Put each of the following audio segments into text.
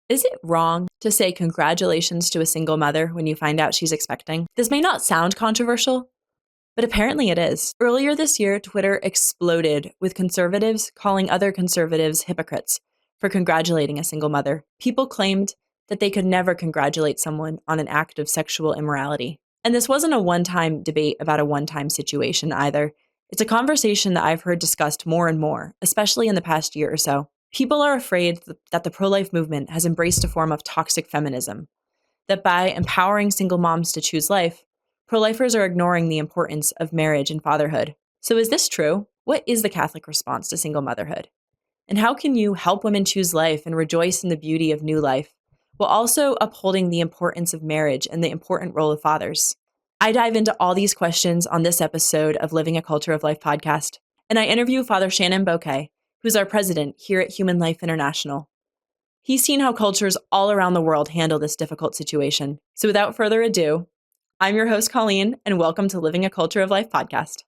Is it wrong to say congratulations to a single mother when you find out she's expecting? This may not sound controversial, but apparently it is. Earlier this year, Twitter exploded with conservatives calling other conservatives hypocrites for congratulating a single mother. People claimed that they could never congratulate someone on an act of sexual immorality. And this wasn't a one-time debate about a one-time situation either. It's a conversation that I've heard discussed more and more, especially in the past year or so. People are afraid that the pro-life movement has embraced a form of toxic feminism, that by empowering single moms to choose life, pro-lifers are ignoring the importance of marriage and fatherhood. So is this true? What is the Catholic response to single motherhood? And how can you help women choose life and rejoice in the beauty of new life, while also upholding the importance of marriage and the important role of fathers? I dive into all these questions on this episode of Living a Culture of Life podcast, and I interview Father Shenan Boquet, who's our president here at Human Life International. He's seen how cultures all around the world handle this difficult situation. So without further ado, I'm your host, Colleen, and welcome to Living a Culture of Life podcast.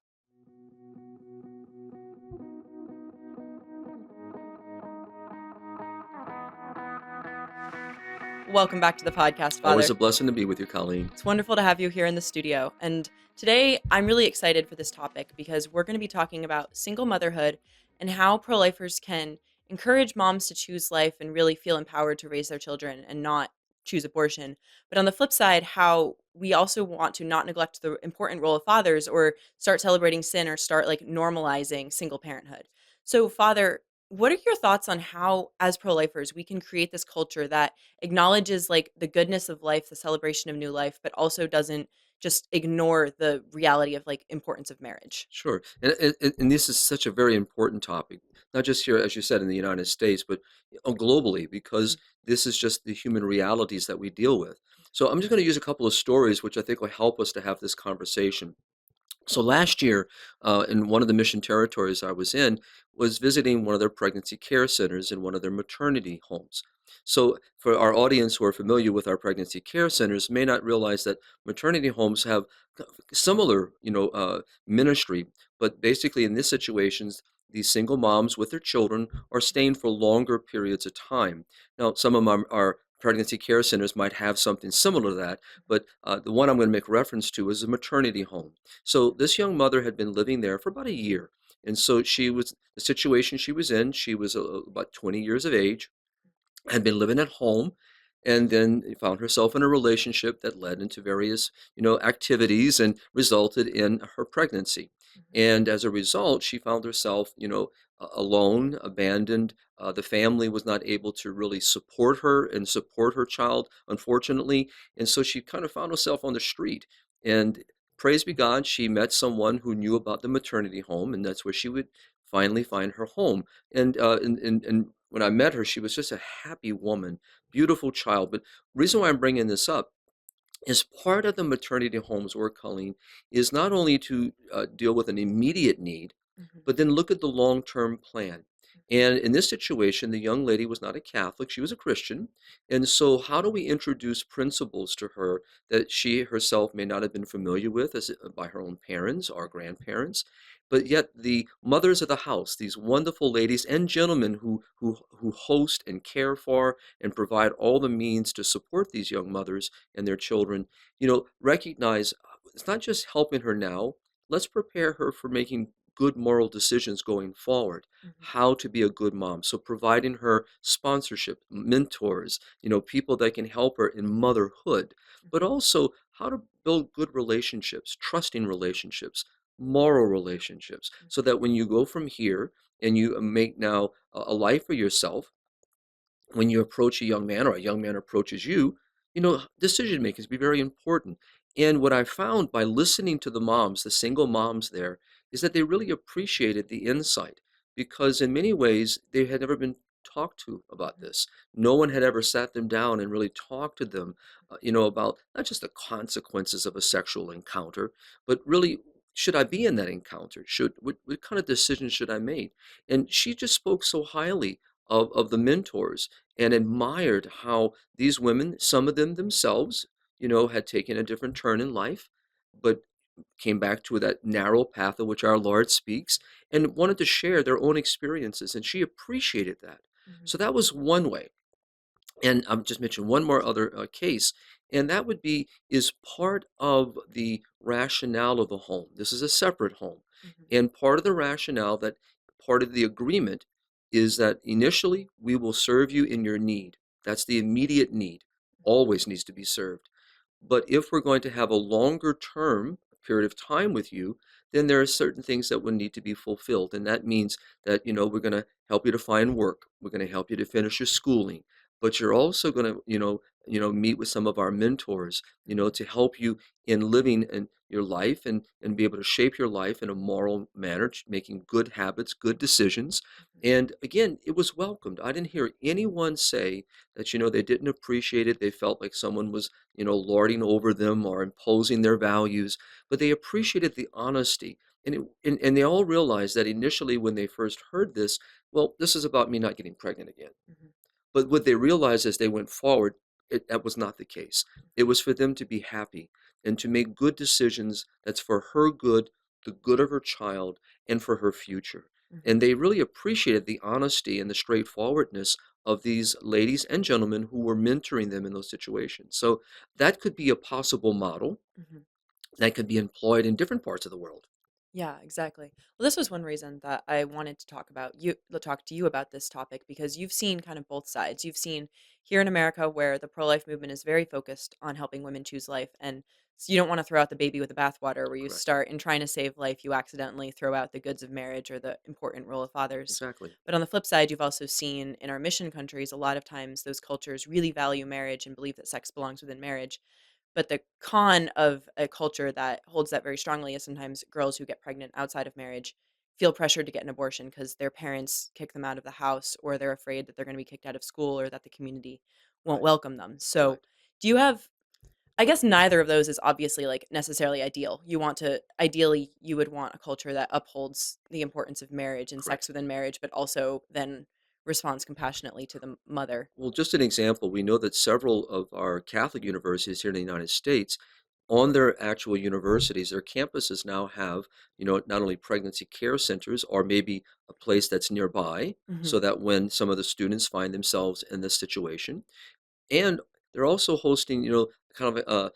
Welcome back to the podcast, Father. Always a blessing to be with you, Colleen. It's wonderful to have you here in the studio. And today, I'm really excited for this topic because we're going to be talking about single motherhood and how pro-lifers can encourage moms to choose life and really feel empowered to raise their children and not choose abortion. But on the flip side, how we also want to not neglect the important role of fathers or start celebrating sin or start normalizing single parenthood. So, Father, what are your thoughts on how, as pro-lifers, we can create this culture that acknowledges the goodness of life, the celebration of new life, but also doesn't just ignore the reality of importance of marriage? Sure. And this is such a very important topic, not just here, as you said, in the United States, but globally, because this is just the human realities that we deal with. So I'm just going to use a couple of stories, which I think will help us to have this conversation. So last year, in one of the mission territories I was in, was visiting one of their pregnancy care centers and one of their maternity homes. So for our audience who are familiar with our pregnancy care centers may not realize that maternity homes have similar, ministry, but basically in these situations, these single moms with their children are staying for longer periods of time. Now, some of our pregnancy care centers might have something similar to that, but the one I'm going to make reference to is a maternity home. So this young mother had been living there for about a year. And so the situation she was in, she was about 20 years of age, had been living at home, and then found herself in a relationship that led into various, activities and resulted in her pregnancy. And as a result, she found herself, alone, abandoned. The family was not able to really support her and support her child, unfortunately. And so she kind of found herself on the street. And praise be God, she met someone who knew about the maternity home, and that's where she would finally find her home. And when I met her, she was just a happy woman, beautiful child. But the reason why I'm bringing this up is part of the maternity home's work, Colleen, is not only to deal with an immediate need, but then look at the long-term plan. And in this situation, the young lady was not a Catholic, she was a Christian. And so how do we introduce principles to her that she herself may not have been familiar with by her own parents or grandparents? But yet the mothers of the house, these wonderful ladies and gentlemen who host and care for and provide all the means to support these young mothers and their children, recognize it's not just helping her now, let's prepare her for making good moral decisions going forward, how to be a good mom. So providing her sponsorship, mentors, people that can help her in motherhood, but also how to build good relationships, trusting relationships, moral relationships, so that when you go from here and you make now a life for yourself, when you approach a young man or a young man approaches you, decision making is be very important. And what I found by listening to the moms, the single moms there, is that they really appreciated the insight because in many ways they had never been talked to about this. No one had ever sat them down and really talked to them, about not just the consequences of a sexual encounter, but really, should I be in that encounter? What kind of decisions should I make? And she just spoke so highly of the mentors and admired how these women, some of them themselves, had taken a different turn in life, but came back to that narrow path of which our Lord speaks and wanted to share their own experiences. And she appreciated that. So that was one way. And I'm just mention one more other case, and that would be is part of the rationale of the home. This is a separate home, Mhm. and part of the rationale that part of the agreement is that initially we will serve you in your need. That's the immediate need, always needs to be served. But if we're going to have a longer term period of time with you, then there are certain things that will need to be fulfilled. And that means that, we're going to help you to find work. We're going to help you to finish your schooling. But you're also going to, meet with some of our mentors, to help you in living in your life and be able to shape your life in a moral manner, making good habits, good decisions. And again, it was welcomed. I didn't hear anyone say that, they didn't appreciate it. They felt like someone was lording over them or imposing their values, but they appreciated the honesty. And they all realized that initially when they first heard this, well, this is about me not getting pregnant again. Mhm. But what they realized as they went forward, that was not the case. It was for them to be happy and to make good decisions that's for her good, the good of her child, and for her future. Mhm. And they really appreciated the honesty and the straightforwardness of these ladies and gentlemen who were mentoring them in those situations. So that could be a possible model Mhm. that could be employed in different parts of the world. Yeah, exactly. Well, this was one reason that I wanted to talk to you about this topic because you've seen kind of both sides. You've seen here in America where the pro-life movement is very focused on helping women choose life, and so you don't want to throw out the baby with the bathwater, where you Correct. start in trying to save life, you accidentally throw out the goods of marriage or the important role of fathers. Exactly. But on the flip side, you've also seen in our mission countries, a lot of times those cultures really value marriage and believe that sex belongs within marriage. But the con of a culture that holds that very strongly is sometimes girls who get pregnant outside of marriage feel pressured to get an abortion because their parents kick them out of the house, or they're afraid that they're going to be kicked out of school, or that the community won't Right. welcome them. So, Right. do you have, I guess neither of those is obviously like necessarily ideal. Ideally, you would want a culture that upholds the importance of marriage and sex Correct. within marriage, but also then responds compassionately to the mother. Well, just an example, we know that several of our Catholic universities here in the United States, on their actual universities, their campuses now have, not only pregnancy care centers or maybe a place that's nearby, Hmm. so that when some of the students find themselves in this situation, and they're also hosting, kind of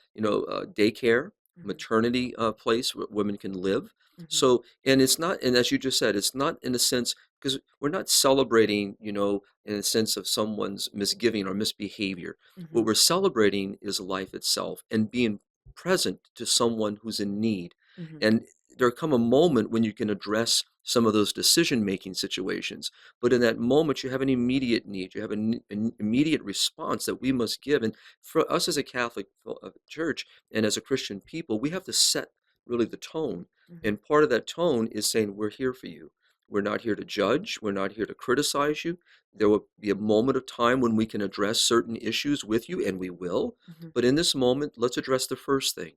daycare, Hmm. maternity place where women can live. Hmm. So, and it's not, and as you just said, it's not in a sense because we're not celebrating, in a sense of someone's misgiving or misbehavior. Hmm. What we're celebrating is life itself and being present to someone who's in need. Hmm. And there come a moment when you can address some of those decision-making situations, but in that moment, you have an immediate need. You have an immediate response that we must give. And for us as a Catholic church and as a Christian people, we have to set really the tone. Hmm. And part of that tone is saying, we're here for you. We're not here to judge. We're not here to criticize you. There will be a moment of time when we can address certain issues with you, and we will. Hmm. But in this moment, let's address the first thing.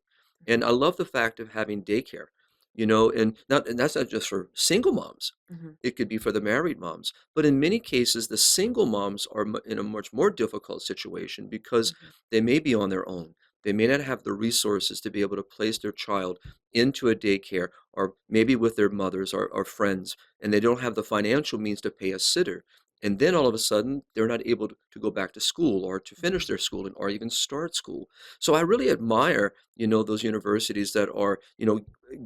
Hmm. And I love the fact of having daycare, and that's not just for single moms. Hmm. It could be for the married moms. But in many cases, the single moms are in a much more difficult situation because Hmm. they may be on their own. They may not have the resources to be able to place their child into a daycare or maybe with their mothers or friends, and they don't have the financial means to pay a sitter. And then all of a sudden, they're not able to go back to school or to finish Hmm. their schooling or even start school. So I really admire, those universities that are,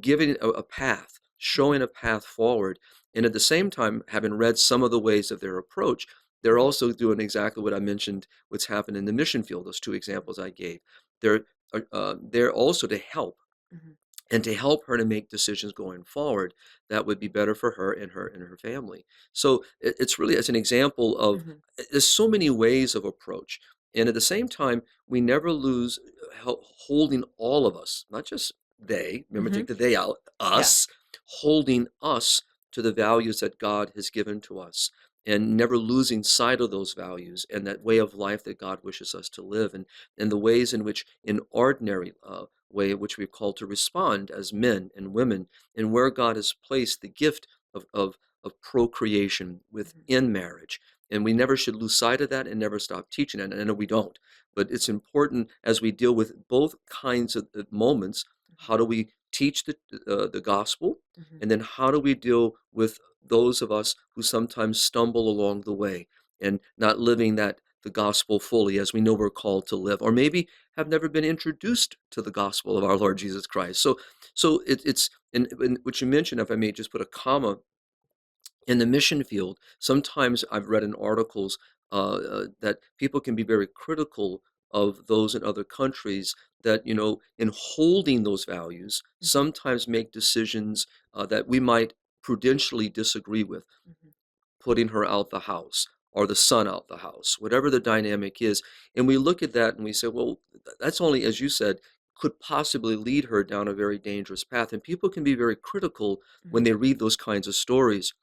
giving a path, Hmm. showing a path forward, and at the same time, having read some of the ways of their approach, they're Hmm. also doing exactly what I mentioned, what's happened in the mission field, those two examples I gave. They're they're also to help Hmm. and to help her to make decisions going forward that would be better for her and her family. So it's really as an example of Hmm. there's so many ways of approach, and at the same time, we never lose holding all of us, not just they. Remember, Hmm. take the they out. Yeah. Us holding us to the values that God has given to us. And never losing sight of those values and that way of life that God wishes us to live, and the ways in which, in ordinary way in which we're called to respond as men and women, and where God has placed the gift of procreation Hmm. within marriage. And we never should lose sight of that and never stop teaching it. And I know we don't, but it's important as we deal with both kinds of moments. How do we teach the gospel? Hmm. And then how do we deal with those of us who sometimes stumble along the way and not living the gospel fully as we know we're called to live, or maybe have never been introduced to the gospel of our Lord Jesus Christ. It's and what you mentioned, if I may just put a comma, in the mission field, sometimes I've read in articles that people can be very critical of those in other countries that, in holding those values, Mhm. sometimes make decisions that we might prudentially disagree with, Mhm. putting her out the house or the son out the house, whatever the dynamic is. And we look at that and we say, well, that's only, as you said, could possibly lead her down a very dangerous path. And people can be very critical when Mhm. they read those kinds of stories.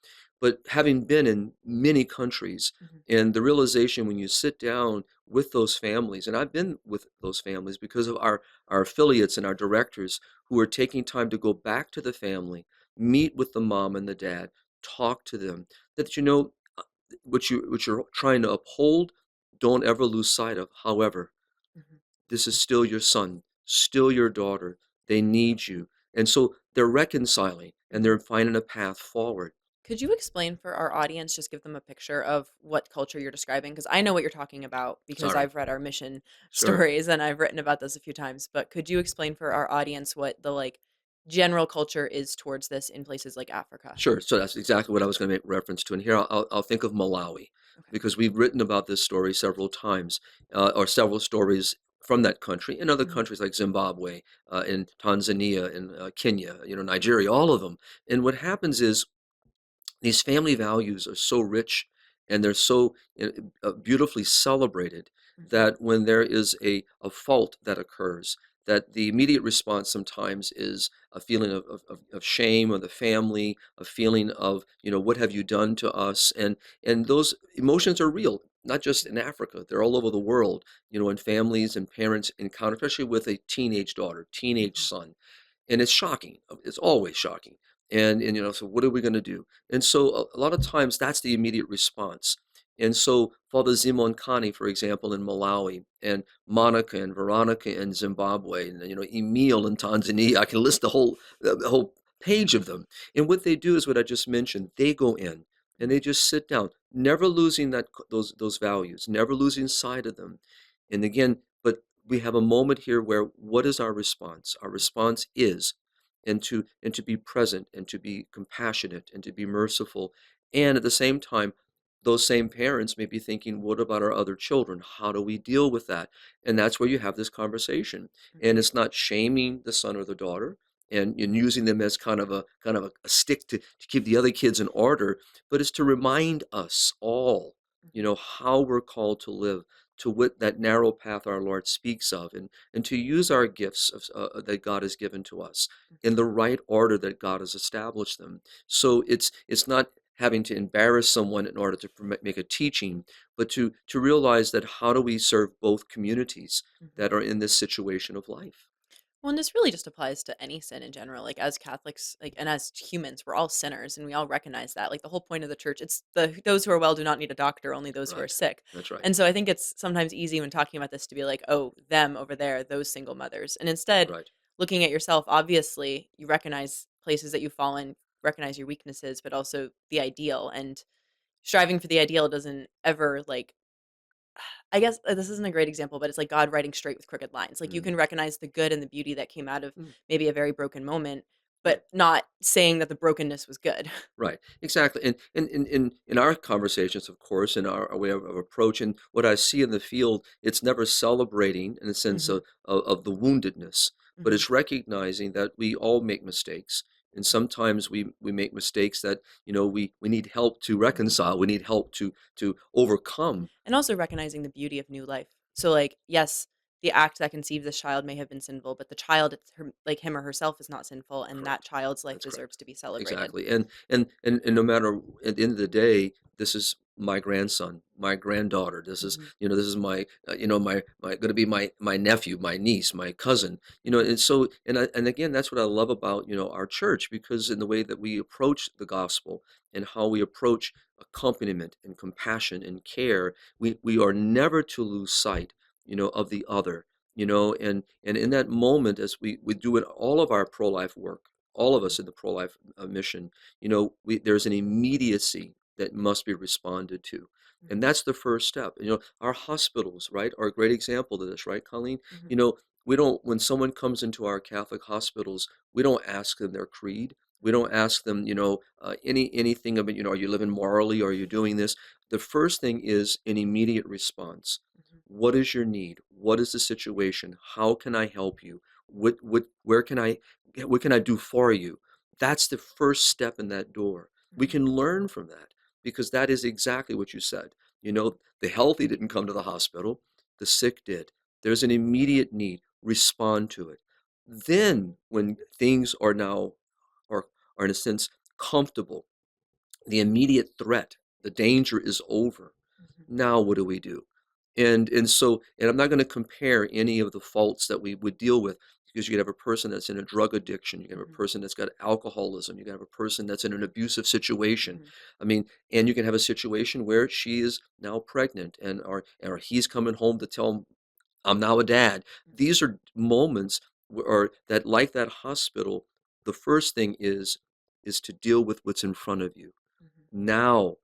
But having been in many countries, Mhm. and the realization when you sit down with those families, and I've been with those families because of our affiliates and our directors who are taking time to go back to the family, meet with the mom and the dad, talk to them, that uh, what you're trying to uphold, don't ever lose sight of. However, Mhm. this is still your son, still your daughter. They need you. And so they're reconciling and Mhm. they're finding a path forward. Could you explain for our audience, just give them a picture of what culture you're describing? Because I know what you're talking about because Sorry. I've read our mission Sure. stories and I've written about this a few times. But could you explain for our audience what the like general culture is towards this in places like Africa? Sure. So that's exactly what I was going to make reference to. And here I'll think of Malawi, Okay. because we've written about this story several times, or several stories from that country, and other Mhm. countries like Zimbabwe, and Tanzania, and Kenya, Nigeria, all of them. And what happens is these family values are so rich, and they're so beautifully celebrated, Mhm. that when there is a fault that occurs, that the immediate response sometimes is a feeling of shame of the family, a feeling of, what have you done to us? And those emotions are real, not just in Africa, they're all over the world, when families and parents encounter, especially with a teenage daughter, teenage Mhm. son, and it's shocking. It's always shocking. And so what are we going to do? And so a lot of times that's the immediate response. And so Father Zimon Kani, for example, in Malawi, and Monica and Veronica in Zimbabwe, and Emil in Tanzania, I can list the whole page of them. And what they do is what I just mentioned. They go in and they Mhm. just sit down, never losing those values, never losing sight of them. And again, but we have a moment here where, what is our response? Our response is, and to be present, and to be compassionate, and to be merciful. And at the same time, those same parents may be thinking, what about our other children? How do we deal with that? And that's where you have this conversation. And Mhm. it's not shaming the son or the daughter, and using them as kind of a stick to keep the other kids in order, but it's to remind us all, Mhm. how we're called to live, to what that narrow path our Lord speaks of, and to use our gifts that God has given to us in the right order that God has established them. So it's not having to embarrass someone in order to make a teaching, but to realize that, how do we serve both communities Mhm. that are in this situation of life? Well, and this really just applies to any sin in general. Like as Catholics, like and as humans, we're all sinners, and we all recognize that. Like the whole point of the church, it's the those who are well do not need a doctor, only those who are Right. sick. That's right. And so I think it's sometimes easy when talking about this to be like, oh, them over there, those single mothers, and instead Right. looking at yourself. Obviously, you recognize places that you've fallen, recognize your weaknesses, but also the ideal. And striving for the ideal doesn't ever like I guess, this isn't a great example, but it's like God writing straight with crooked lines. Like, you Mm, can recognize the good and the beauty that came out of mm, maybe a very broken moment, right. but not saying that the brokenness was good. Right, exactly. And in our conversations, of course, in our way of approach, and what I see in the field, it's never celebrating in a sense Mhm, of the woundedness, but mhm, it's recognizing that we all make mistakes. And mhm, sometimes we make mistakes that, we need help to reconcile, we need help to overcome. and also recognizing the beauty of new life. So, like, yes, the act that conceived this child may have been sinful, but the child, it's her like, him or herself is not sinful, and that Correct. child's life That's correct. deserves to be celebrated. Exactly. And no matter, at the end of the day, this is my grandson, my granddaughter. This is, Mhm, this is my, my going to be my nephew, my niece, my cousin. And so, and again, that's what I love about, our church, because in the way that we approach the gospel, and how we approach accompaniment and compassion and care, we are never to lose sight, of the other. And in that moment, as we do in all of our pro-life work, all of mhm, us in the pro-life mission, there's an immediacy that must be responded to. And Mhm. that's the first step. Our hospitals, right, are a great example of this, right, Colleen? Mhm. You know, we don't, when someone comes into our Catholic hospitals, we don't ask them their creed. We don't ask them, anything about, are you living morally? Are you doing this? The first thing is an immediate response. Mhm. What is your need? What is the situation? How can I help you? Where can what can I do for you? That's the first step in that door. We Mhm. can learn from that because that is exactly what you said. The healthy didn't come to the hospital, the sick did. There's an immediate need. Respond to it. Then, when things are, are in a sense comfortable, the immediate threat, the danger is over. Mhm. Now what do we do? And I'm not going to compare any of the faults that we would deal with, because you could have a person that's in a drug addiction, you can have a Mhm. person that's got alcoholism, you can have a person that's in an abusive situation. Mhm. I mean, and you can have a situation where she is now pregnant, or he's coming home to tell him, I'm now a dad. Mhm. These are moments or that, like that hospital, the first thing is to deal with what's in front of you. Mhm. Now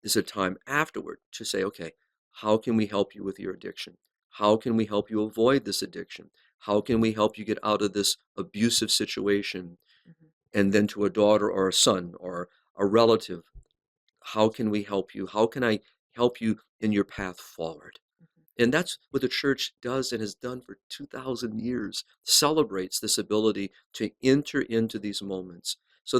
is a time afterward to say, okay, how can we help you with your addiction? How can we help you avoid this addiction? How can we help you get out of this abusive situation? Mhm. And then to a daughter or a son or a relative, how can we help you? How can I help you in your path forward? Mhm. And that's what the church does and has done for 2,000 years, celebrates this ability to enter into these moments. So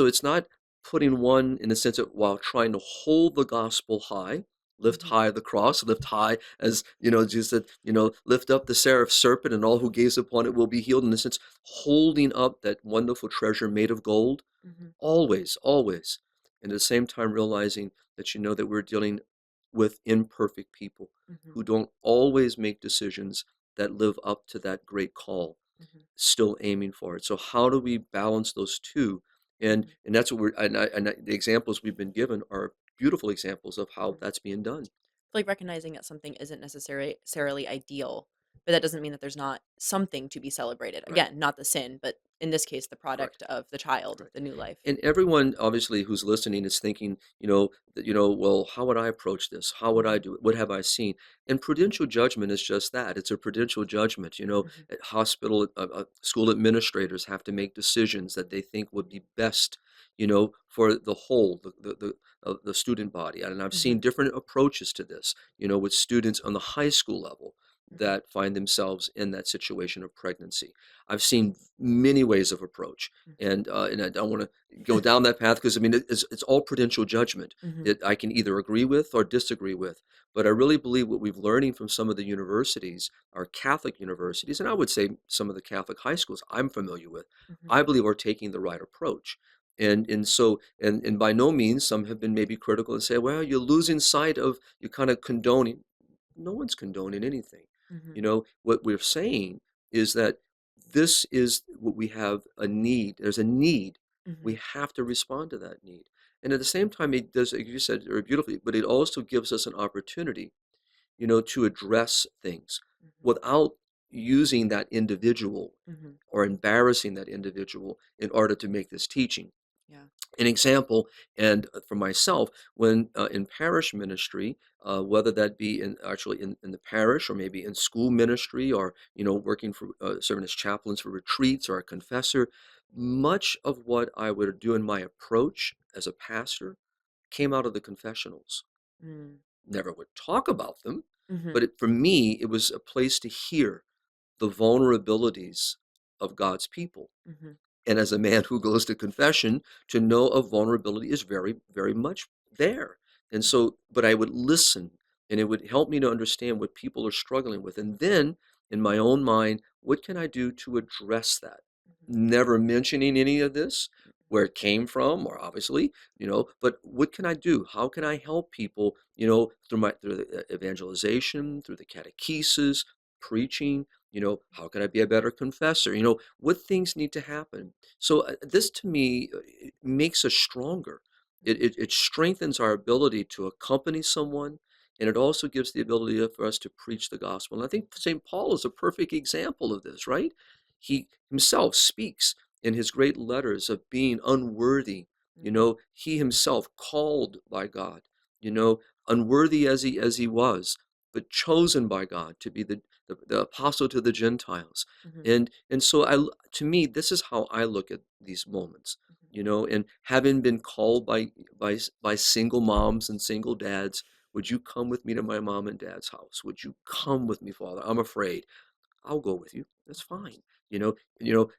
it's not putting one in the sense of, while trying to hold the gospel high, lift Mhm. high the cross, lift high, as Jesus said, lift up the seraph serpent, and all who gaze upon it will be healed. In the sense, holding up that wonderful treasure made of gold, Mhm. always, always. And at the same time, realizing that that we're dealing with imperfect people Mhm. who don't always make decisions that live up to that great call, Mhm. still aiming for it. So how do we balance those two? And Mhm. and that's what the examples we've been given are beautiful examples of how Mhm. that's being done. Like recognizing that something isn't necessarily ideal, but that doesn't mean that there's not something to be celebrated. Right. Again, not the sin, but in this case, the Correct. product of the child, Correct. the new life. And everyone obviously who's listening is thinking, that, well, how would I approach this? How would I Mhm. do it? What have I seen? And prudential judgment is just that. It's a prudential judgment. Mhm. At hospital, school administrators have to make decisions that Mhm. they think would be best, for the whole, the student body. And I've seen Mhm. different approaches to this, with students on the high school level Mhm. that find themselves in that situation of pregnancy. I've seen many ways of approach, Mhm. and I don't want to go down that path, because I mean it's all prudential judgment Mhm. that I can either agree with or disagree with. But I really believe what we've learning from some of the universities, our Catholic universities, and I would say some of the Catholic high schools I'm familiar with, Mhm. I believe are taking the right approach. And by no means, some have been maybe critical and say, well, you're losing sight of, you're kind of condoning. No one's condoning anything. Mhm. What we're saying is that this is what we have a need. There's a need. We Mhm. have to respond to that need. And at the same time, it does, like you said very beautifully, but it also gives us an opportunity, to address things Mhm. without using that individual Mhm. or embarrassing that individual in order to make this teaching. Yeah. An example, and for myself, when in parish ministry, whether that be in the parish, or maybe in school ministry, or working for serving as chaplains for retreats, or a confessor, much of what I would do in my approach as a pastor came out of the confessionals. Mm. Never would talk about them, Mhm. but for me, it was a place to hear the vulnerabilities of God's people. Mhm. And as a man who goes to confession, to know a vulnerability is very, very much there. And Mhm. so, but I would listen, and it would help me to understand what people are struggling with. And then in my own mind, what can I do to address that? Mhm. Never mentioning any of this, where it came from, or obviously, but what can I do? How can I help people, through the evangelization, through the catechesis, preaching, how can I be a better confessor? What things need to happen? So this to me it makes us stronger. It, Mhm. it, it strengthens our ability to accompany someone, and it also gives the ability for us to preach the gospel. And I think St. Paul is a perfect example of this, right? He himself speaks in his great letters of being unworthy. Mhm. He himself called by God, you know, unworthy as he was, but chosen by God to be the apostle to the Gentiles. Mhm. And so to me, this is how I look at these moments, Mhm. you know, and having been called by single moms and single dads, would you come with me to my mom and dad's house? Would you come with me, Father? I'm afraid. I'll go with you. That's Mhm. fine.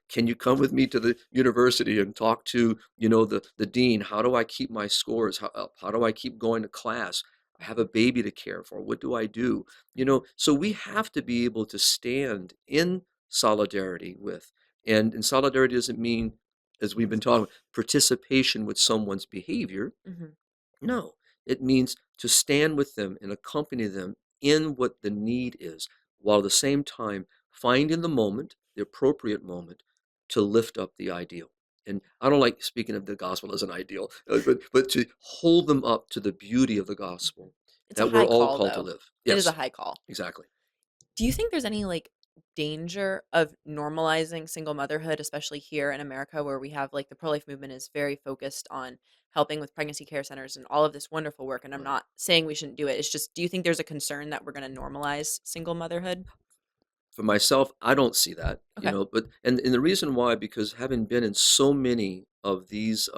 Can you come with me to the university and talk to, the dean? How do I keep my scores up? How do I keep going to class? I have a Mhm. baby to care for. What do I do? Mhm. So we have to be able to stand in solidarity with, and solidarity doesn't mean, as we've been talking, participation with someone's behavior. Mhm. No, it means to stand with them and accompany them in what the need is, while at the same time finding the moment, the appropriate moment, to lift up the ideal. And I don't like speaking of the gospel as an ideal, but to hold them up to the beauty of the Mhm. gospel It's a that we're high all call, called to though. live. It is a Yes, high call. exactly. Do you think there's any like danger of normalizing single motherhood, especially here in America, where we have like the pro life movement is very focused on helping with pregnancy care centers and all of this wonderful work? And I'm Right. not saying we shouldn't do it. It's just, do you think there's a concern that we're going to normalize single motherhood? For myself, I don't see that, Okay. but and the reason why, because having been in so many of these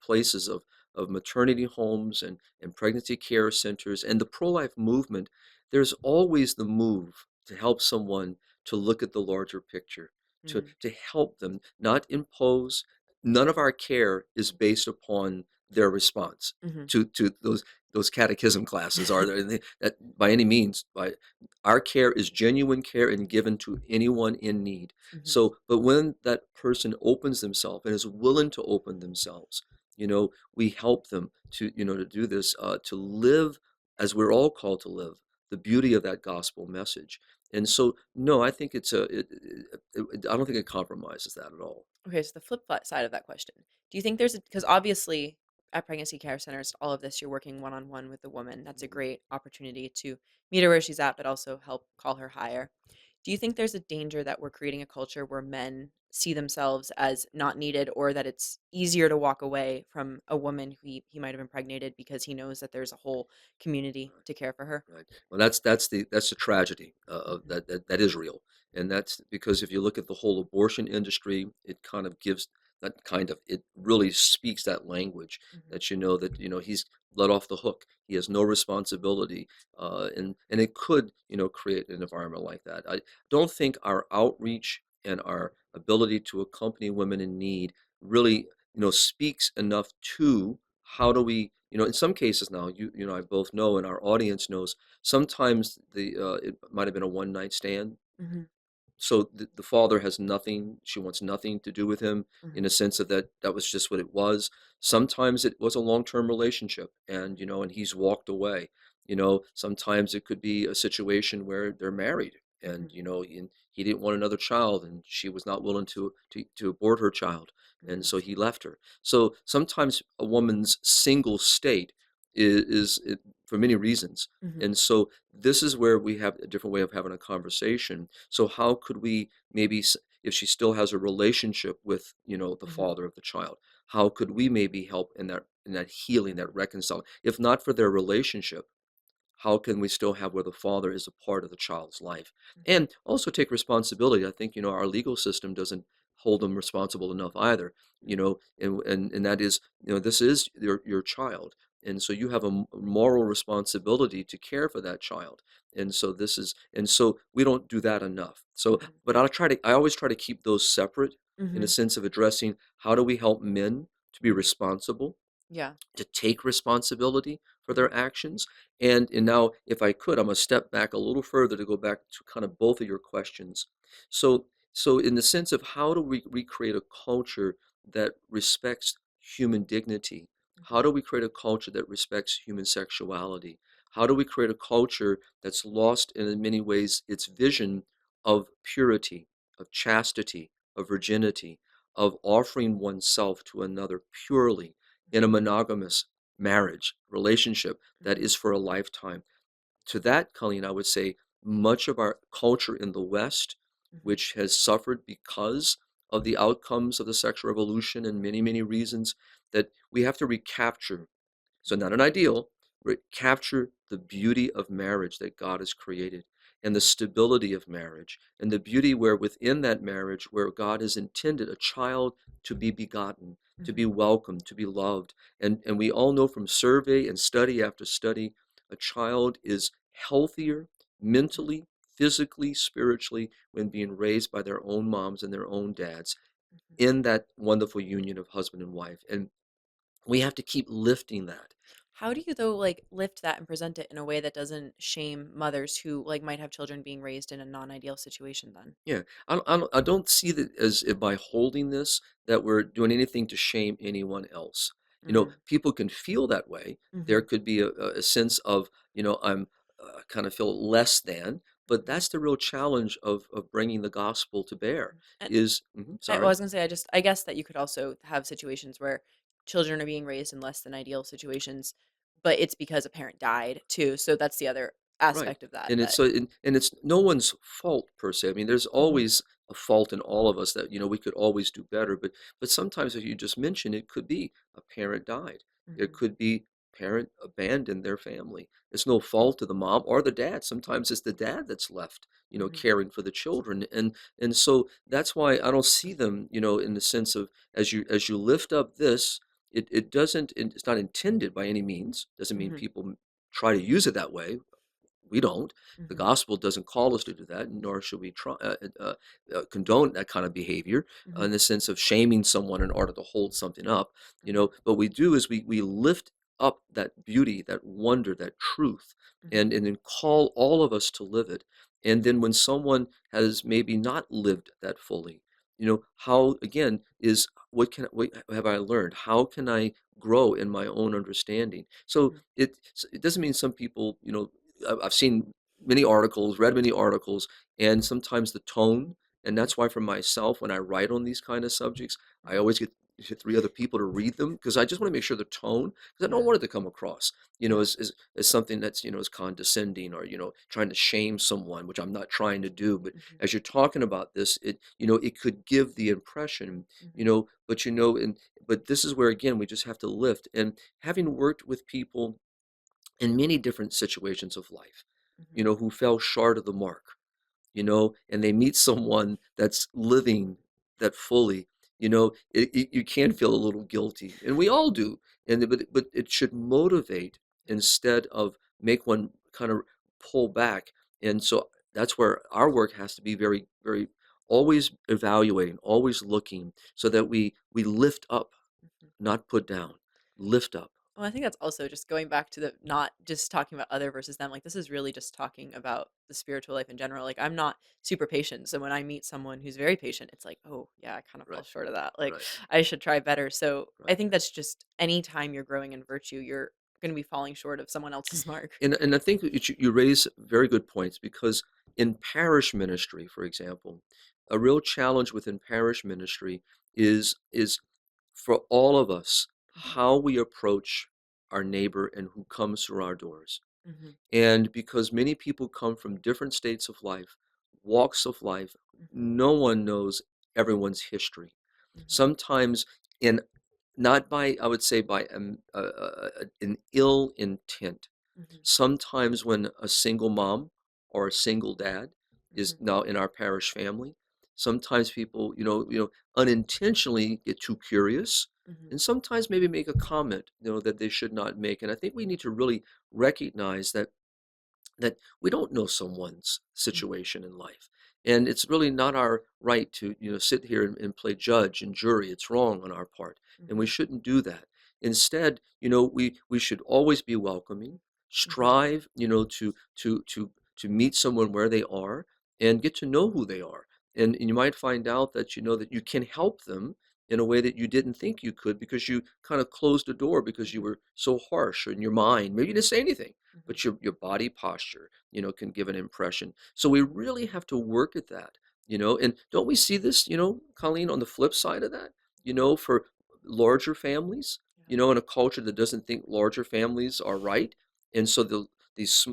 places of maternity homes and pregnancy care centers and the pro-life movement, there's always the move to help someone to look at the larger picture, to Mm-hmm. to help them, not impose. None of our care is based upon their response Mm-hmm. to those catechism classes, are there, that by any means. By Our care is genuine care and given to anyone in need. Mm-hmm. So, but when that person opens themselves and is willing to open themselves, we help them to do this, to live as we're all called to live, the beauty of that gospel message. And so, no, I think I don't think it compromises that at all. Okay, so the side of that question. Do you think there's a, because obviously at pregnancy care centers, all of this, you're working one on one with the woman. That's a Mhm. great opportunity to meet her where she's at, but also help call her higher. Do you think there's a danger that we're creating a culture where men see themselves as not needed, or that it's easier to walk away from a woman who he might have impregnated because he knows that there's a whole community to care for her? Right. Well, that's the tragedy of Hmm. that is real, and that's because if you look at the whole abortion industry, it kind of gives it really speaks that language, Hmm. that he's let off the hook. He has no responsibility, and it could create an environment like that. I don't think our outreach and our ability to accompany women in need really speaks enough to how do we, in some cases now, I both know, and our audience knows, sometimes it might have been a one night stand. Hmm. So the father has nothing, she wants nothing to do with him, in Hmm. a sense of that was just what it was. Sometimes it was a long-term relationship, and he's walked away. Sometimes it could be a situation where they're married, and Hmm. and he didn't want another child, and she was not willing to abort her child, and Hmm. so he left her. So sometimes a woman's single state is for many reasons. Hmm. And so this is where we have a different way of having a conversation. So how could we maybe, if she still has a relationship with, the Hmm. father of the child, how could we maybe help in that healing, that reconciling? If not for their relationship, how can we still have where the father is a part of the child's life, Hmm. and also take responsibility? I think our legal system doesn't hold them responsible enough either. And that is, this is your child, and so you have a moral responsibility to care for that child. And so we don't do that enough. So, Hmm. but I always try to keep those separate, in a Hmm. sense of addressing how do we help men to be Hmm. responsible, Yeah. to take responsibility for Hmm. their actions. And now, if I could, I'm going to step back a little further to go back to kind of both of your questions. So in the sense of how do we recreate a culture that respects human dignity? How do we create a culture that respects human sexuality? How do we create a culture that's lost in many ways its vision of purity, of chastity, of virginity, of offering oneself to another purely in a monogamous marriage relationship that Hmm. is for a lifetime? To that, Colleen, I would say much of our culture in the West, Hmm. which has suffered because of the outcomes of the sexual revolution and many, many reasons, that we have to recapture. So, not an ideal, capture the beauty of marriage that God has created, and the stability of marriage, and the beauty where within that marriage where God has intended a child to be begotten, to be Mhm. welcomed, to be loved. And we all know from survey and study after study, a child is healthier mentally, physically, spiritually when being raised by their own moms and their own dads Mhm. in that wonderful union of husband and wife. And we have to keep lifting that. How do you though like lift that and present it in a way that doesn't shame mothers who like might have children being raised in a non-ideal situation then? Yeah, I don't see that as if by holding this that we're doing anything to shame anyone else. Mm. People can feel that way. There Mhm. could be a sense of, I'm kind of feel less than, but Mhm. that's the real challenge of bringing the gospel to bear And is, I sorry. was gonna say I guess that you could also have situations where children are being raised in less than ideal situations, but it's because a parent died too. So that's the other Right. aspect of that. And it's That so and it's no one's fault per se. I mean, there's Mhm. always a fault in all of us that, we could always do better. But sometimes, as you just mentioned, it could be a parent died. It Mhm. could be parent abandoned their family. It's no fault of the mom or the dad. Sometimes it's the dad that's left, Mhm. caring for the children. And so that's why I don't see them, in the sense of as you lift up this, it doesn't it's not intended by any means. Doesn't mean Mhm. people try to use it that way. We don't. The Mhm. gospel doesn't call us to do that, nor should we try condone that kind of behavior in Mhm. the sense of shaming someone in order to hold something up. Mhm. But we do is we lift up that beauty, that wonder, that truth, Mhm. and then call all of us to live it. And then when someone has maybe not lived that fully, how again is what have I learned? How can I grow in my own understanding? So Mhm. it doesn't mean some people, I've seen many articles, read many articles, and sometimes the tone, and Mhm. that's why for myself, when I write on these kind of subjects, I Mhm. always get three other people to read them because I just want to make sure the tone, because I don't Yeah. want it to come across, Yeah. as something that's, is condescending or, trying to shame someone, which I'm not trying to do. But Mhm. as you're talking about this, it could give the impression, Mhm. but but this is where again we just have to lift. And having worked with people in many different situations of life, Mhm. who fell short of the mark, and they meet someone that's living that fully, you can feel a little guilty, and we all do. But it should motivate Yeah. instead of make one kind of pull back. And so that's where our work has to be very, very always evaluating, always looking, so that we lift up, Mhm. not put down, lift up. Well, I think that's also just going back to the not just talking about other versus them. Like this is really just talking about the spiritual life in general. Like I'm not super patient, so when I meet someone who's very patient, it's like, oh yeah, I kind of fell Right, short of that. Like right, I should try better. So I right. think that's just any time you're growing in virtue, you're going to be falling short of someone else's mark. And I think that you raise very good points because in parish ministry, for example, a real challenge within parish ministry is for all of us Hmm. how we approach our neighbor and who comes through our doors. Hmm. And because many people come from different states of life, walks of life, Hmm. no one knows everyone's history. Hmm. Sometimes, in not by, I would say, by an ill intent. Hmm. Sometimes when a single mom or a single dad is Hmm. now in our parish family, sometimes people, unintentionally get too curious, Hmm. and sometimes maybe make a comment, that they should not make. And I think we need to really recognize that we don't know someone's Hmm. situation in life. And it's really not our right to, sit here and play judge and jury. It's wrong on our part. And we Hmm. shouldn't do that. Instead, we should always be welcoming, Hmm. strive, to meet someone where they are and get to know who they are. And you might find out that that you can help them in a way that you didn't think you could because you kind of closed the door because you Hmm. were so harsh in your mind. Maybe you didn't say anything, Hmm. but your body posture, can give an impression. So we really have to work at that, and don't we see this, Colleen, on the flip side of that, for larger families, Yeah. in a culture that doesn't think larger families are right. And so these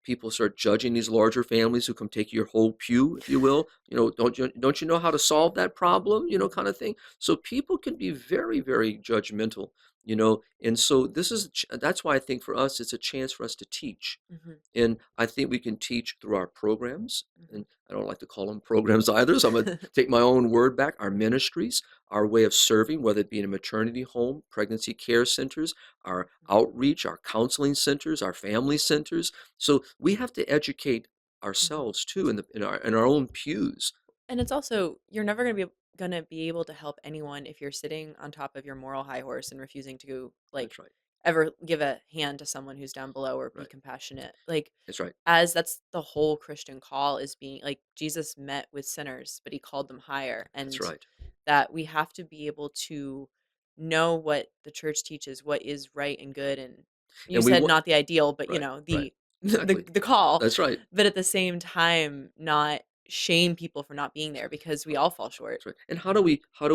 people start judging these larger families who come take your whole pew, if you will. Don't you know how to solve that problem? Hmm. Kind of thing. So people can be very, very judgmental And so that's why I think for us it's a chance for us to teach. Mhm. And I think we can teach through our programs, Mhm. and I don't like to call them programs either, so I'm going to take my own word back. Our ministries, our way of serving, whether it be in a maternity home, pregnancy care centers, our outreach, our counseling centers, our family centers. So we have to educate Mhm. ourselves too in our own pews. And it's also you're never gonna be able to help anyone if you're sitting on top of your moral high horse and refusing to, like, That's right. ever give a hand to someone who's down below or be Right. compassionate. Like, That's right. as that's the whole Christian call is being like, Jesus met with sinners, but he called them higher, That's and right. that we have to be able to know what the church teaches, what is right and good, and you And we said want not the ideal, but, right. Right. the Exactly. the call, That's right. but at the same time, not shame people for not being there because we all fall short. That's right. And how do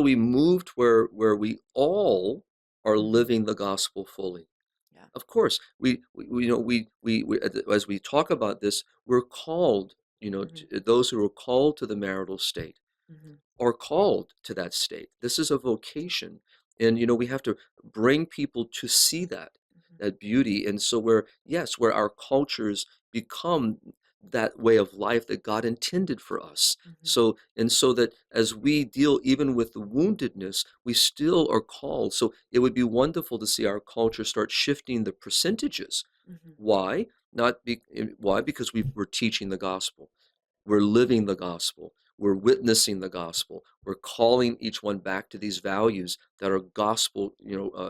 we move to where we all are Mhm. living the gospel fully? Yeah. Of course, as we talk about this, we're called, Mhm. those who are called to the marital state Mhm. are called to that state. This is a vocation. And we have to bring people to see Mhm. that beauty. And so where our cultures become that way of life that God intended for us. Mhm. So that as we deal even with the woundedness, we still are called. So it would be wonderful to see our culture start shifting the percentages. Mhm. Why? Why? Because we're teaching the gospel. We're living the gospel. We're witnessing the gospel. We're calling each one back to these values that are gospel,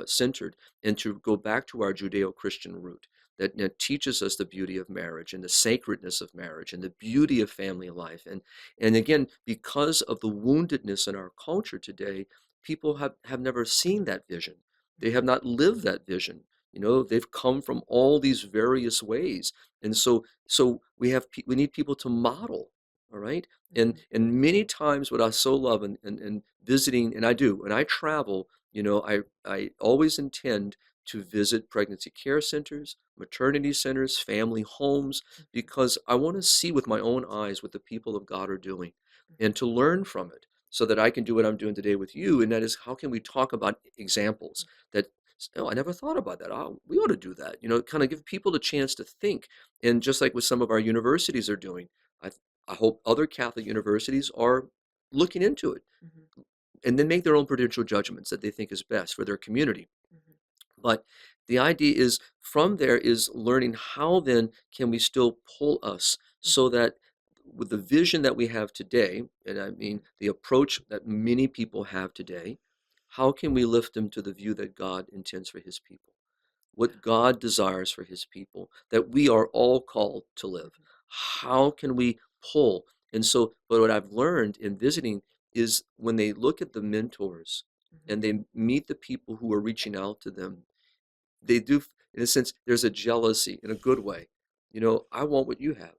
centered, and to go back to our Judeo-Christian root that teaches us the beauty of marriage and the sacredness of marriage and the beauty of family life. And again, because of the woundedness in our culture today, people have never seen that vision. They have Mhm. not lived that vision. They've come from all these various ways. And so we need people to model, all right? And Mhm. and many times what I so love and visiting, and I do, when I travel, I always intend to visit pregnancy care centers, maternity centers, family homes, Mhm. because I want to see with my own eyes what the people of God are doing and Mhm. to learn from it so that I can do what I'm doing today with you. And that is, how can we talk about examples that, oh, I never thought about that. Oh, we ought to do that. Kind of give people the chance to think. And just like what some of our universities are doing, I, I hope other Catholic universities are looking into it Mhm. and then make their own prudential judgments that they think is best for their community. Mhm. But the idea is from there is learning how then can we still pull us so Mhm. that with the vision that we have today, and I mean Mhm. the approach that many people have today, how can we lift them to the view that God intends for his people? What Yeah. God desires for his people, that we are all called to live. Mhm. How can we pull? And so, but what I've learned in visiting is when they look at the mentors Mhm. and they meet the people who are reaching out to them, they do, in a sense, there's a jealousy in a good way. I want what you have.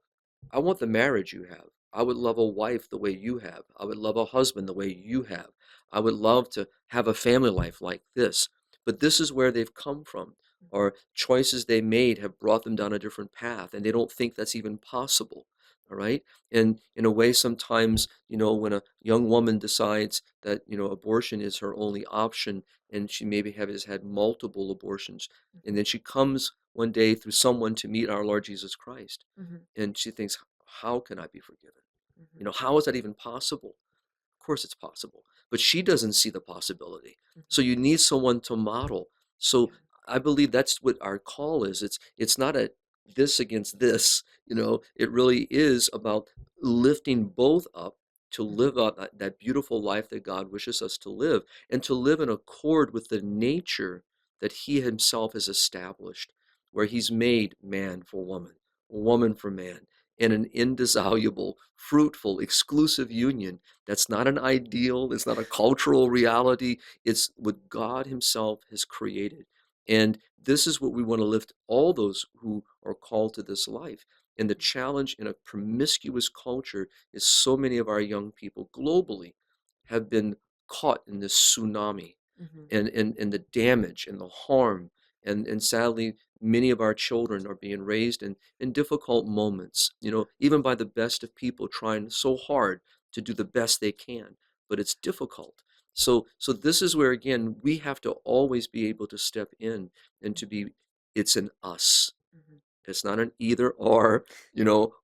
I want the marriage you have. I would love a wife the way you have. I would love a husband the way you have. I would love to have a family life like this. But this is where they've come from, Mhm. or choices they made have brought them down a different path, and they don't think that's even possible. All right. And in a way, sometimes, when a young woman decides that, abortion is her only option, and she maybe has had multiple abortions, and Mhm. then she comes one day through someone to meet our Lord Jesus Christ, Mhm. and she thinks, how can I be forgiven? Mhm. How is that even possible? Of course it's possible, but she doesn't see the possibility. So Mhm. you need someone to model. So Yeah. I believe that's what our call is. It's not a this against this. It really is about lifting both up to Mhm. live out that beautiful life that God wishes us to live, and to live in accord with the nature that he himself has established, where he's made man for woman for man, in an indissoluble, fruitful, exclusive union. That's not an ideal, it's not a cultural reality, it's what God himself has created. And this is what we want to lift all those who are called to this life. And the challenge in a promiscuous culture is so many of our young people globally have been caught in this tsunami, Mhm. and the damage and the harm. And sadly, many of our children are being raised in difficult moments, even by the best of people trying so hard to do the best they can. But it's difficult. So this is where again we have to always be able to step in and to be. It's an us. Mhm. It's not an either or,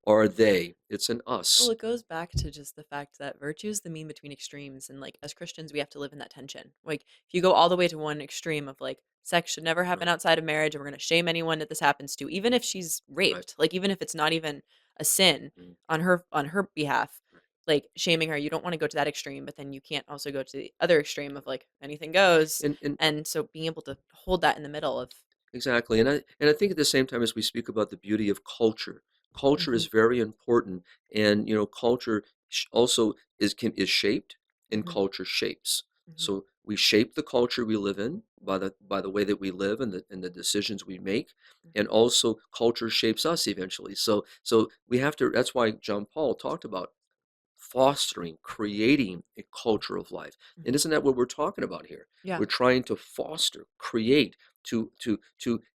or they. It's an Well, us. it goes back to just the fact that virtue is the mean between extremes. And like as Christians, we have to live in that tension. Like if you go all the way to one extreme of like sex should never happen Right. outside of marriage, and we're going to shame anyone that this happens to, even if she's Right. raped, like even if it's not even a sin Mm, on her behalf, right. like shaming her, you don't want to go to that extreme, but then you can't also go to the other extreme of like anything goes. And And so being able to hold that in the middle of exactly. And I think at the same time as we speak about the beauty of culture, culture hmm is very important. And culture also is shaped, and hmm culture shapes. hmm So we shape the culture we live in by the way that we live and the decisions we make. And also culture shapes us eventually. So we have to, that's why John Paul talked about fostering, creating a culture of life. And hmm isn't that what we're talking about here? yeah. We're trying to foster, create, to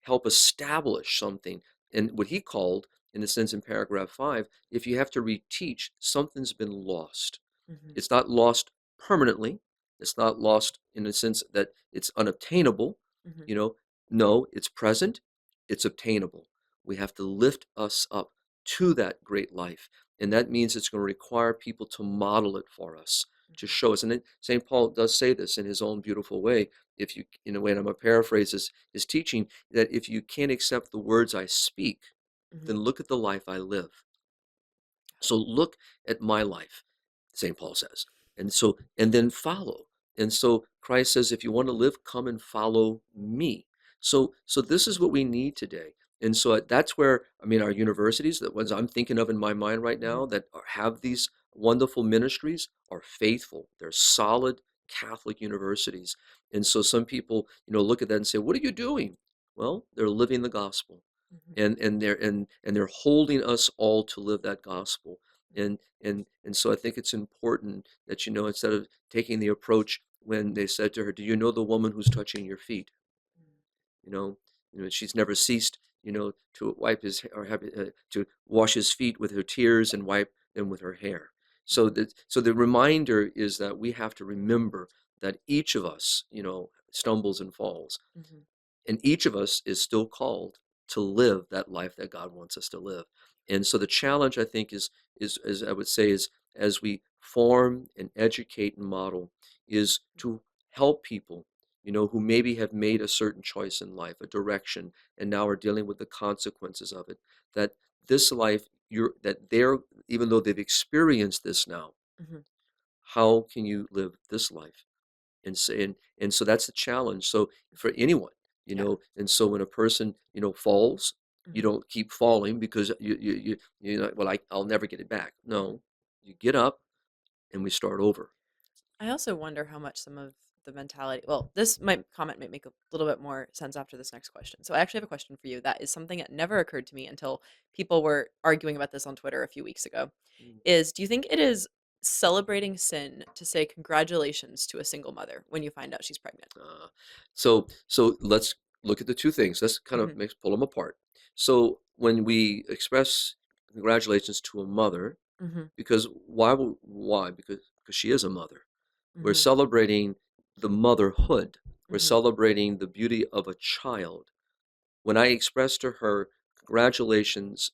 help establish something. And what he called, in a sense, in paragraph 5, if you have to reteach, something's been lost. hmm It's not lost permanently. It's not lost in the sense that it's unobtainable. hmm You know, no, it's present, it's obtainable. We have to lift us up to that great life. And that means it's going to require people to model it for us, to hmm show us. And then St. Paul does say this in his own beautiful way. If you, in a way, and I'm going to paraphrase his teaching, that if you can't accept the words I speak, hmm then look at the life I live. So look at my life, St. Paul says. And then follow. And so Christ says, if you want to live, come and follow me. So this is what we need today. And so that's where, I mean, our universities, the ones I'm thinking of in my mind right hmm now that have these wonderful ministries, are faithful. They're solid Catholic universities. And so some people, look at that and say, what are you doing? Well, they're living the gospel, hmm and they're holding us all to live that gospel. And so I think it's important that, instead of taking the approach when they said to her, do you know the woman who's touching your feet? you know she's never ceased, to wipe his or have to wash his feet with her tears and wipe them with her hair. So the reminder is that we have to remember that each of us, stumbles and falls, hmm and each of us is still called to live that life that God wants us to live. And so the challenge, I think, is I would say, is as we form and educate and model, is to help people, who maybe have made a certain choice in life, a direction, and now are dealing with the consequences of it. That this life, that they're, even though they've experienced this now, hmm how can you live this life? And so that's the challenge. So for anyone, yeah. and so when a person, falls, you hmm don't keep falling because you're like, well, I'll never get it back. hmm No, you get up and we start over. I also wonder how much some of the mentality. Well, this might comment might make a little bit more sense after this next question. So I actually have a question for you that is something that never occurred to me until people were arguing about this on Twitter a few weeks ago. Mm. Is do you think it is celebrating sin to say congratulations to a single mother when you find out she's pregnant? Uh, so let's look at the two things. Let's kind of hmm pull them apart. So when we express congratulations to a mother, hmm because why? Because she is a mother. We're hmm celebrating the motherhood. We're hmm celebrating the beauty of a child. When I express to her, congratulations,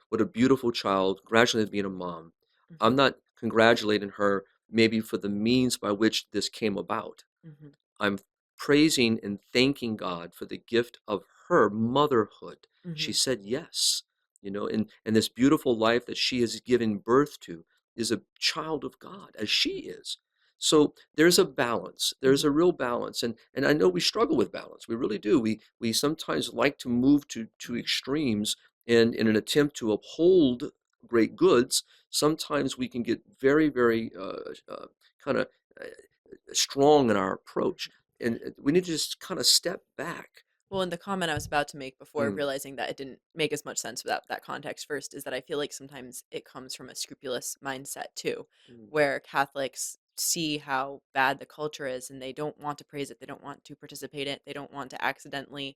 what a beautiful child, congratulations being a mom, I'm hmm not congratulating her maybe for the means by which this came about. hmm I'm praising and thanking God for the gift of her motherhood. She hmm said yes, and this beautiful life that she has given birth to is a child of God, as she is. So there's a balance. There's hmm a real balance, and I know we struggle with balance. We really do. We sometimes like to move to hmm extremes, and in an attempt to uphold great goods, sometimes we can get very, very kind of strong in our approach, and we need to just kind of step back. Well, and the comment I was about to make before Mm, realizing that it didn't make as much sense without that context first is that I feel like sometimes it comes from a scrupulous mindset too, mm, where Catholics see how bad the culture is and they don't want to praise it, they don't want to participate in it, they don't want to accidentally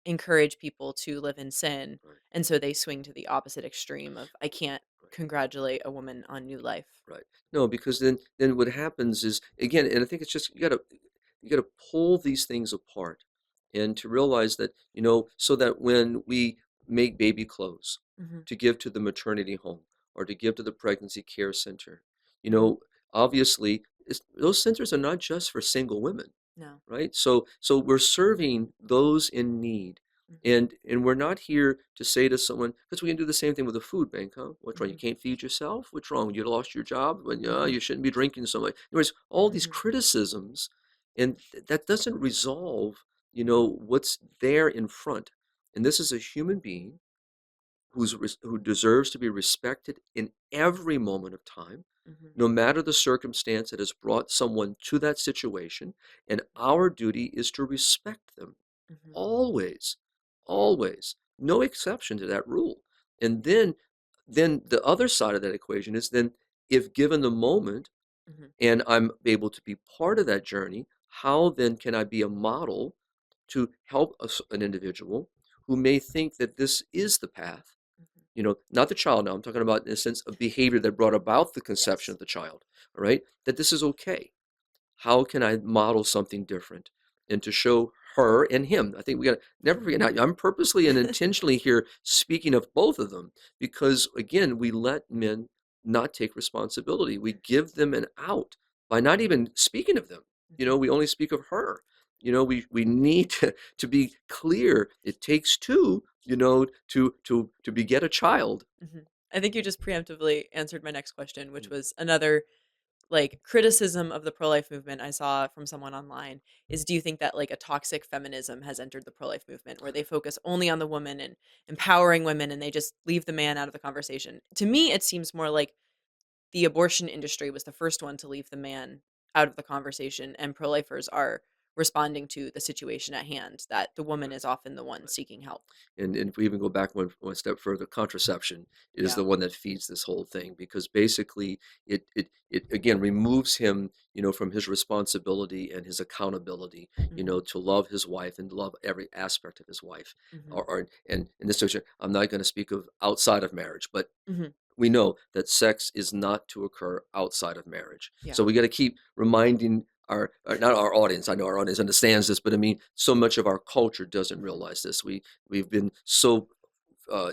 encourage people to live in sin. right, And so they swing to the opposite extreme of I can't Right. congratulate a woman on new life. Right. No, because then what happens is, again, and I think it's just you gotta pull these things apart and to realize that, so that when we make baby clothes Hmm. to give to the maternity home or to give to the pregnancy care center, you Hmm. know, obviously those centers are not just for single women, No. right? So we're serving those in need. Hmm. And we're not here to say to someone, because we can do the same thing with a food bank, huh? What's wrong? You Hmm. can't feed yourself? What's wrong? You lost your job? Well, yeah, Hmm. you shouldn't be drinking so much. In other words, all these Hmm. criticisms, and that doesn't resolve, what's there in front. And this is a human being who deserves to be respected in every moment of time, Hmm. no matter the circumstance that has brought someone to that situation. And our duty is to respect them Hmm. always, always, no exception to that rule. And then the other side of that equation is, then if given the moment Hmm. and I'm able to be part of that journey, how then can I be a model to help an individual who may think that this is the path? Not the child now. I'm talking about in a sense of behavior that brought about the conception Yes. of the child, all right? That this is okay. How can I model something different and to show her and him? I think we got to never forget. Now, I'm purposely and intentionally here speaking of both of them because, again, we let men not take responsibility. We give them an out by not even speaking of them. Hmm. We only speak of her. We need to be clear. It takes two, to beget a child. Hmm. I think you just preemptively answered my next question, which Mm. was another like criticism of the pro-life movement I saw from someone online is, do you think that like a toxic feminism has entered the pro-life movement where they focus only on the woman and empowering women and they just leave the man out of the conversation? To me, it seems more like the abortion industry was the first one to leave the man out of the conversation, and pro-lifers are responding to the situation at hand, that the woman Right, is often the one right. seeking help. And if we even go back one step further, contraception is Yeah. the one that feeds this whole thing because basically it again removes him, from his responsibility and his accountability, Hmm. to love his wife and love every aspect of his wife. Hmm. And in this situation, I'm not going to speak of outside of marriage, but Hmm. we know that sex is not to occur outside of marriage. Yeah. So we got to keep reminding not our audience. I know our audience understands this, but I mean, so much of our culture doesn't Hmm. realize this. We've been so,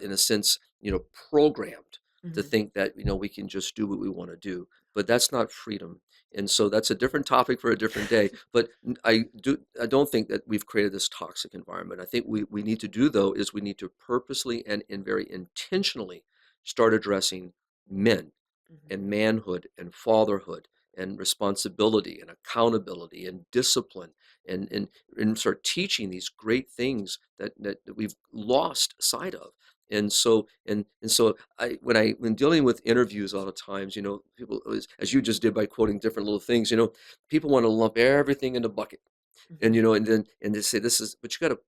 in a sense, programmed to Hmm. think that we can just do what we want to do, but that's not freedom. And so that's a different topic for a different day. But I don't think that we've created this toxic environment. I think we need to do though is we need to purposely and very intentionally start addressing men Hmm. and manhood and fatherhood and responsibility and accountability and discipline and start teaching thes great things that we've lost sight of. And so when dealing with interviews a lot of times, people always, as you just did by quoting different little things, people want to lump everything in a bucket. And Hmm. and they say this is, but you got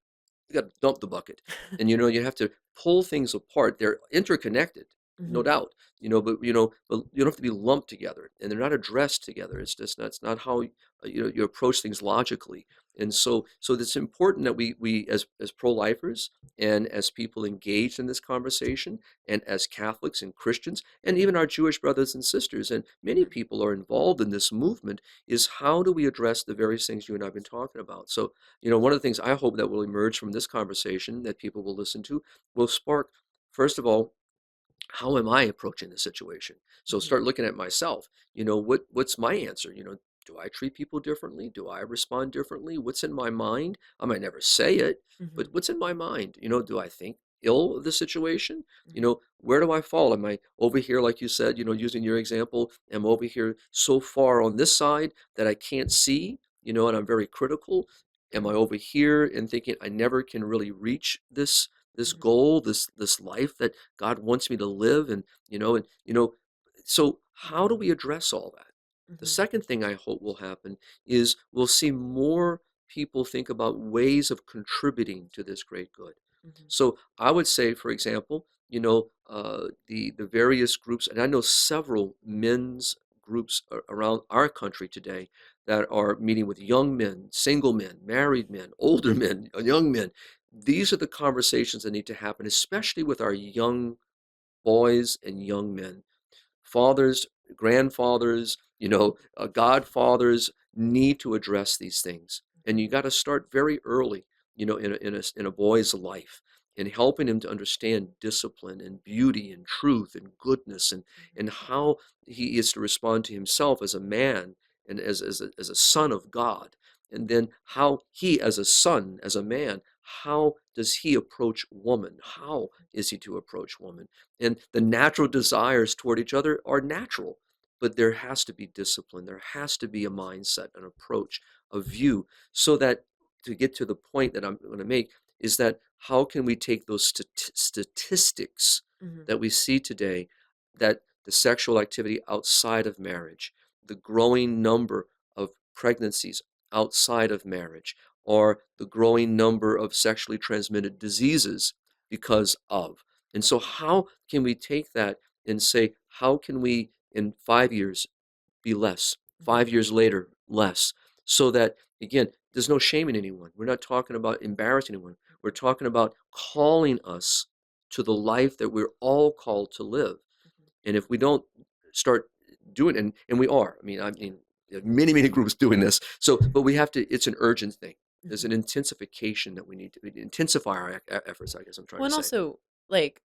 to dump the bucket. And you have to pull things apart. They're interconnected, no Hmm. doubt. But you don't have to be lumped together, and they're not addressed together. It's just that's not how you approach things logically. And so it's important that we as pro-lifers and as people engaged in this conversation, and as Catholics and Christians, and even our Jewish brothers and sisters, and many Hmm. people are involved in this movement, is how do we address the various things you and I've been talking about. So one of the things I hope that will emerge from this conversation that people will listen to will spark, first of all, how am I approaching the situation? So Hmm. start looking at myself. What's my answer? Do I treat people differently? Do I respond differently? What's in my mind? I might never say it, but Hmm. what's in my mind? Do I think ill of the situation? Hmm. Where do I fall? Am I over here, like you said, using your example, am over here so far on this side that I can't see, and I'm very critical? Am I Hmm. over here and thinking I never can really reach this Hmm. goal, this life that God wants me to live, and so how do we address all that? The Hmm. second thing I hope will happen is we'll see more people think about ways of contributing to this great good. Hmm. So I would say, for example, the various groups, and I know several men's groups around our country today that are meeting with young men, single men, married men, older men, young men. These are the conversations that need to happen, especially with our young boys and young men. Fathers, grandfathers, godfathers need to address these things. And you got to start very early, in a boy's life, and helping him to understand discipline and beauty and truth and goodness, and how he is to respond to himself as a man and as a son of God. And then how he, as a son, as a man, how does he approach woman? How is he to approach woman? And the natural desires toward each other are natural, but there has to be discipline. There has to be a mindset, an approach, a view, so that, to get to the point that I'm going to make, is that how can we take those statistics Mm-hmm. that we see today, that the sexual activity outside of marriage, the growing number of pregnancies outside of marriage, or the growing number of sexually transmitted diseases because of. And so how can we take that and say, how can we in 5 years be less, 5 years later less, so that, again, there's no shaming anyone. We're not talking about embarrassing anyone. We're talking about calling us to the life that we're all called to live. And if we don't start doing, and we are, many, many groups doing this. So, but we have to, it's an urgent thing. There's an intensification that we need to intensify our efforts, I guess I'm trying Well, to and say. also, like,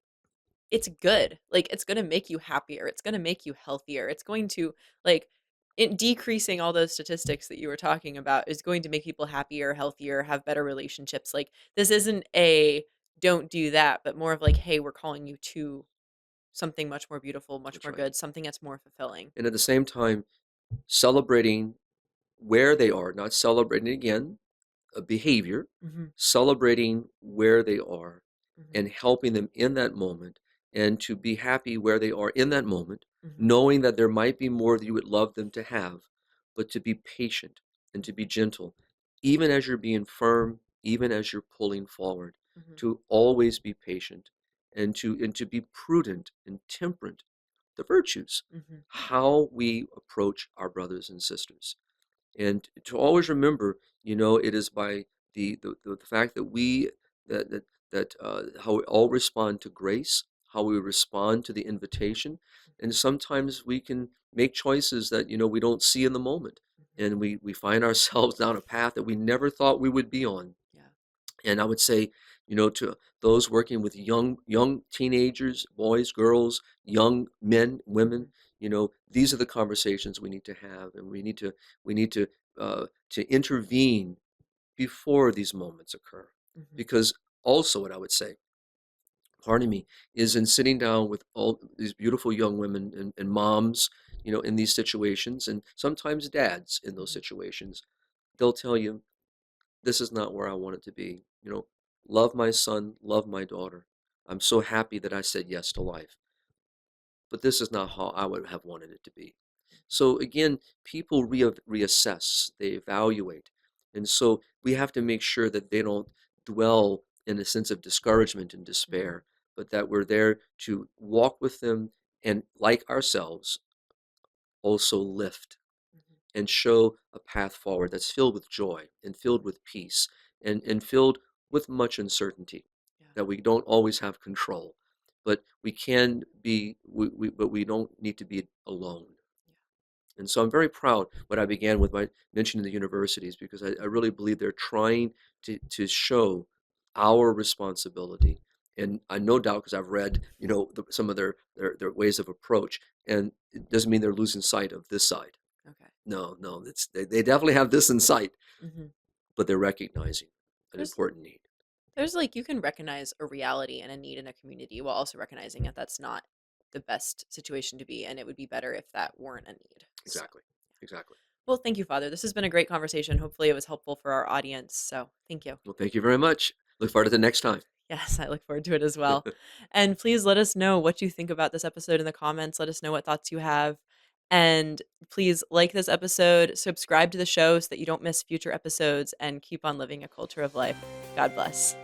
it's good. Like, it's going to make you happier. It's going to make you healthier. It's going to, like, decreasing all those statistics that you were talking about is going to make people happier, healthier, have better relationships. Like, this isn't a don't do that, but more of like, hey, we're calling you to something much more beautiful, much That's more right. good, something that's more fulfilling. And at the same time, celebrating where they are, not celebrating, again, a behavior, Mm-hmm. celebrating where they are Mm-hmm. and helping them in that moment, and to be happy where they are in that moment, Mm-hmm. knowing that there might be more that you would love them to have, but to be patient and to be gentle, even as you're being firm, even as you're pulling forward, Mm-hmm. to always be patient, and to be prudent and temperate, the virtues, Mm-hmm. how we approach our brothers and sisters. And to always remember, it is by the fact that we that how we all respond to grace, how we respond to the invitation, and sometimes we can make choices that we don't see in the moment, and we find ourselves down a path that we never thought we would be on. Yeah. And I would say, to those working with young teenagers, boys, girls, young men, women, these are the conversations we need to have, and we need to intervene before these moments occur. Mm-hmm. Because also, what I would say, pardon me, is in sitting down with all these beautiful young women and moms, in these situations, and sometimes dads in those Mm-hmm. situations, they'll tell you, this is not where I want it to be. Love my son, love my daughter. I'm so happy that I said yes to life, but this is not how I would have wanted it to be. So again, people reassess, they evaluate. And so we have to make sure that they don't dwell in a sense of discouragement and Mm-hmm. despair, but that we're there to walk with them and, like ourselves, also lift Mm-hmm. and show a path forward that's filled with joy and filled with peace, and filled with much uncertainty, Yeah. that we don't always have control, but we can be, but we don't need to be alone. Yeah. And so I'm very proud what I began with by mentioning the universities, because I really believe they're trying to show our responsibility. And I no doubt, because I've read, some of their ways of approach, and it doesn't mean they're losing sight of this side. Okay. No, no, they definitely have this in sight, Mm-hmm. but they're recognizing an There's important need. There's like you can recognize a reality and a need in a community while also recognizing that that's not the best situation to be and it would be better if that weren't a need. So, Exactly, exactly. well, thank you, Father. This has been a great conversation. Hopefully it was helpful for our audience. So, thank you. Well, thank you very much. Look forward to the next time. Yes, I look forward to it as well. And please let us know what you think about this episode in the comments. Let us know what thoughts you have. And please like this episode, subscribe to the show so that you don't miss future episodes, and keep on living a culture of life. God bless.